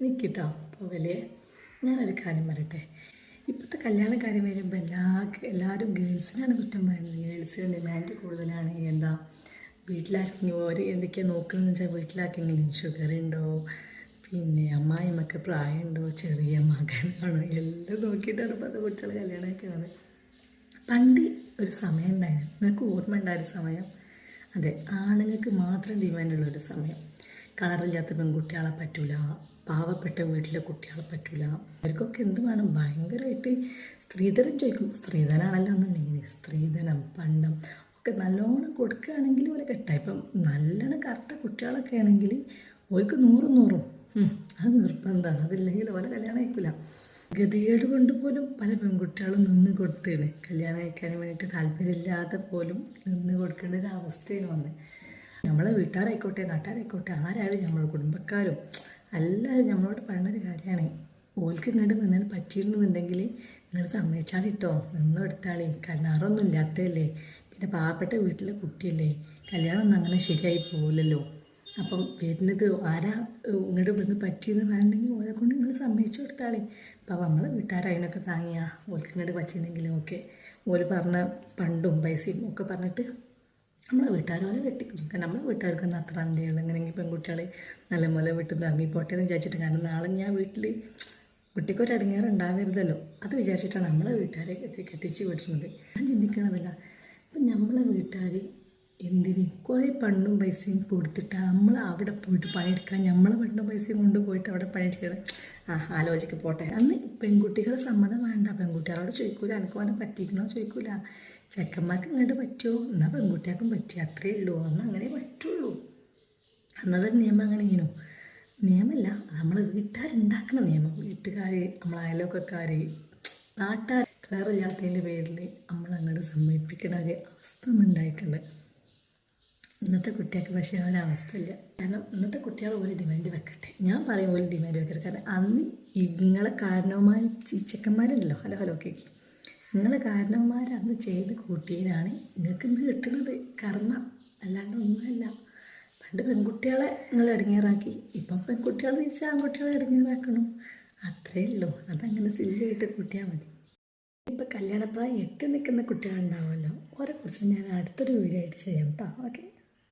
നിൽക്കിട്ടോ പോകലേ. ഞാനൊരു കാര്യം പറയട്ടെ. ഇപ്പോഴത്തെ കല്യാണ കാര്യം വരുമ്പോൾ എല്ലാവരും ഗേൾസിനാണ് കുറ്റം പറയുന്നത്. ഗേൾസിന് ഡിമാൻഡ് കൂടുതലാണ്. എന്താ വീട്ടിലാർക്കെങ്കിലും ഓരോ എന്തൊക്കെയാണ് നോക്കുന്നതെന്ന് വെച്ചാൽ വീട്ടിലാർക്കെങ്കിലും ഷുഗർ ഉണ്ടോ, പിന്നെ അമ്മായിമ്മക്ക് പ്രായമുണ്ടോ, ചെറിയ മകനാണോ, എല്ലാം നോക്കിയിട്ടാണ് ഇപ്പോഴത്തെ കുട്ടികൾ കല്യാണം കഴിക്കുന്നത്. പണ്ട് ഒരു സമയം ഉണ്ടായിരുന്നു, നിങ്ങൾക്ക് ഓർമ്മ ഉണ്ടായൊരു സമയം. അതെ, ആണുങ്ങൾക്ക് മാത്രം ഡിമാൻഡുള്ളൊരു സമയം. കളറില്ലാത്ത പെൺകുട്ടികളെ പറ്റൂല, പാവപ്പെട്ട വീട്ടിലെ കുട്ടികളെ പറ്റൂല. അവർക്കൊക്കെ എന്ത് വേണം, ഭയങ്കരമായിട്ട് സ്ത്രീധനം ചോദിക്കും. സ്ത്രീധനാണല്ലോ ഒന്ന് മെയിൻ. സ്ത്രീധനം പണ്ടം ഒക്കെ നല്ലോണം കൊടുക്കുകയാണെങ്കിൽ ഒരു കെട്ടായി. ഇപ്പം നല്ലോണം കറുത്ത കുട്ടികളൊക്കെ ആണെങ്കിൽ ഓർക്ക് 100 അത് നിർബന്ധമാണ്. അതില്ലെങ്കിൽ ഓരോ കല്യാണം കഴിക്കില്ല. ഗതികേട് കൊണ്ട് പോലും പല പെൺകുട്ടികളും നിന്ന് കൊടുത്തേണ്. കല്യാണം കഴിക്കാൻ വേണ്ടിയിട്ട് താല്പര്യമില്ലാതെ പോലും നിന്ന് കൊടുക്കേണ്ട ഒരു അവസ്ഥയാണ് വന്നത്. നമ്മളെ വീട്ടുകാരായിക്കോട്ടെ, നാട്ടുകാരായിക്കോട്ടെ, ആരായാലും നമ്മളെ കുടുംബക്കാരും എല്ലാവരും നമ്മളോട് പറയുന്നൊരു കാര്യമാണ്, ഓൾക്ക് ഇങ്ങോട്ട് വന്നതിന് പറ്റിയിരുന്നുണ്ടെങ്കിൽ നിങ്ങൾ സമ്മതിച്ചാലിട്ടോ, നിന്നെടുത്താളി. കന്നാറൊന്നും ഇല്ലാത്തതല്ലേ, പിന്നെ പാവപ്പെട്ട വീട്ടിലെ കുട്ടിയല്ലേ, കല്യാണം ഒന്നും അങ്ങനെ ശരിയായി പോകില്ലല്ലോ. അപ്പം വരുന്നത് ആരാ ഇങ്ങോട്ട് വന്ന് പറ്റിയെന്ന് പറഞ്ഞിട്ടുണ്ടെങ്കിൽ ഓരെ കൊണ്ട് നിങ്ങൾ സമ്മതിച്ചു കൊടുത്താളി. അപ്പം നമ്മളെ വീട്ടുകാരതിനൊക്കെ താങ്ങിയാ ഓൾക്ക് ഇങ്ങോട്ട് പറ്റിയിട്ടുണ്ടെങ്കിലും ഒക്കെ ഓര് പറഞ്ഞ പണ്ടും പൈസയും ഒക്കെ പറഞ്ഞിട്ട് നമ്മളെ വീട്ടുകാർ പോലെ കെട്ടിക്കും. കാരണം നമ്മളെ വീട്ടുകാർക്കൊന്നും അത്ര അന്തയുള്ളൂ. എങ്ങനെയെങ്കിൽ പെൺകുട്ടികൾ നല്ല പോലെ വീട്ടിൽ നിന്ന് ഇറങ്ങിപ്പോട്ടെ എന്ന് വിചാരിച്ചിട്ട്. കാരണം നാളെ ഞാൻ വീട്ടിൽ കുട്ടിക്കൊരു അടങ്ങേറ് ഉണ്ടാവരുതല്ലോ, അത് വിചാരിച്ചിട്ടാണ് നമ്മളെ വീട്ടുകാരെ കെട്ടിച്ച് വിടുന്നത്. ഞാൻ ചിന്തിക്കണതല്ല, ഇപ്പം നമ്മളെ വീട്ടുകാർ എന്തിന് കുറേ പണ്ടും പൈസയും കൊടുത്തിട്ട് നമ്മൾ അവിടെ പോയിട്ട് പണിയെടുക്കാൻ, നമ്മളെ പണ്ടും പൈസയും കൊണ്ട് പോയിട്ട് അവിടെ പണിയെടുക്കണം. ആലോചിക്ക് പോട്ടെ. അന്ന് പെൺകുട്ടികളെ സമ്മതം വേണ്ട. പെൺകുട്ടികളോട് ചോദിക്കൂല, എനിക്ക് അവനെ പറ്റിക്കണോ ചോദിക്കൂല. ചെക്കന്മാർക്ക് ഇങ്ങോട്ട് പറ്റുമോ, എന്നാൽ പെൺകുട്ടികൾക്കും പറ്റി, അത്രയേ ഉള്ളൂ. അന്ന് അങ്ങനെ പറ്റുള്ളൂ. അന്നത്തെ നിയമം അങ്ങനെയാണോ? നിയമമല്ല, നമ്മൾ വീട്ടുകാരുണ്ടാക്കുന്ന നിയമം. വീട്ടുകാർ, നമ്മളെ അയൽവക്കക്കാർ, നാട്ടുകാർ കളറില്ലാത്തതിൻ്റെ പേരിൽ നമ്മളങ്ങോട്ട് സമ്മതിപ്പിക്കുന്ന ഒരു അവസ്ഥ ഒന്നും ഉണ്ടായിട്ടുണ്ട്. ഇന്നത്തെ കുട്ടികൾക്ക് പക്ഷേ ആ ഒരു അവസ്ഥയില്ല. കാരണം ഇന്നത്തെ കുട്ടികൾ ഒരു ഡിമാൻഡ് വെക്കട്ടെ, ഞാൻ പറയും ഒരു ഡിമാൻഡ് വെക്കട്ടെ. കാരണം അന്ന് നിങ്ങളെ കാരണവന്മാർ, ചെക്കന്മാരുണ്ടല്ലോ, ഹലോ കേൾക്കും, നിങ്ങളെ കാരണവന്മാർ അന്ന് ചെയ്ത് കൂട്ടിയതിനാണ് നിങ്ങൾക്ക് ഇന്ന് കിട്ടുന്നത് കർമ്മ, അല്ലാണ്ട് ഒന്നുമല്ല. പണ്ട് പെൺകുട്ടികളെ നിങ്ങൾ ഇടങ്ങേറാക്കി, ഇപ്പം പെൺകുട്ടികളെ തിരിച്ച് ആൺകുട്ടികളെ ഇടങ്ങേറാക്കണം, അത്രയേ ഉള്ളൂ. അതങ്ങനെ സില്ലിയായിട്ട് കൂട്ടിയാൽ മതി. ഇപ്പം കല്യാണപ്രായം എത്തി നിൽക്കുന്ന കുട്ടികളുണ്ടാവുമല്ലോ, ഓരെ കുറിച്ച് ഞാൻ അടുത്തൊരു വീഡിയോ ആയിട്ട് ചെയ്യാം കേട്ടോ. ഓക്കെ.